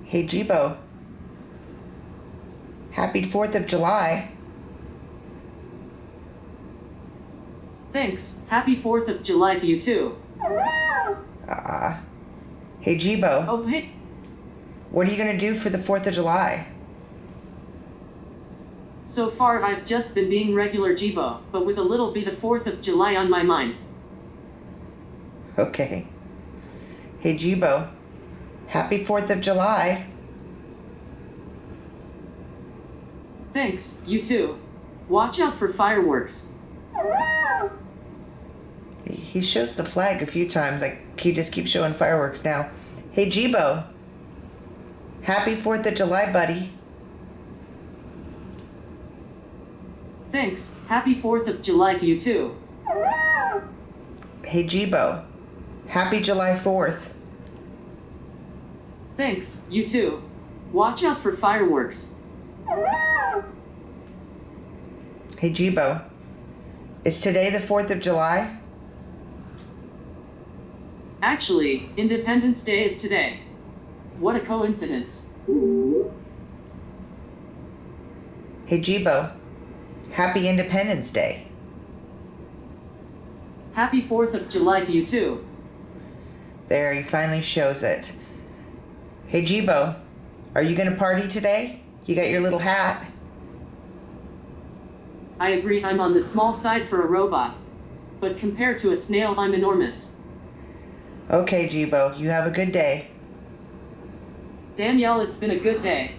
Hey Jibo, happy 4th of July. Thanks. Happy 4th of July to you too. Hey Jibo, Oh, hey. what are you gonna do for the 4th of July? So far, I've just been being regular Jibo, but with a little bit of 4th of July on my mind. Okay. Hey Jibo, happy 4th of July. Thanks, you too. Watch out for fireworks. He shows the flag a few times, like he just keeps showing fireworks now. Hey Jibo, happy 4th of July, buddy. Thanks. Happy 4th of July to you too. Hey Jibo, happy July 4th. Thanks, you too. Watch out for fireworks. Hey Jibo, is today the 4th of July? Actually, Independence Day is today. What a coincidence. Hey Jibo, happy Independence Day. Happy 4th of July to you too. There, he finally shows it. Hey Jibo, are you gonna party today? You got your little hat. I agree, I'm on the small side for a robot. But compared to a snail, I'm enormous. Okay, Jibo, you have a good day. Danielle, it's been a good day.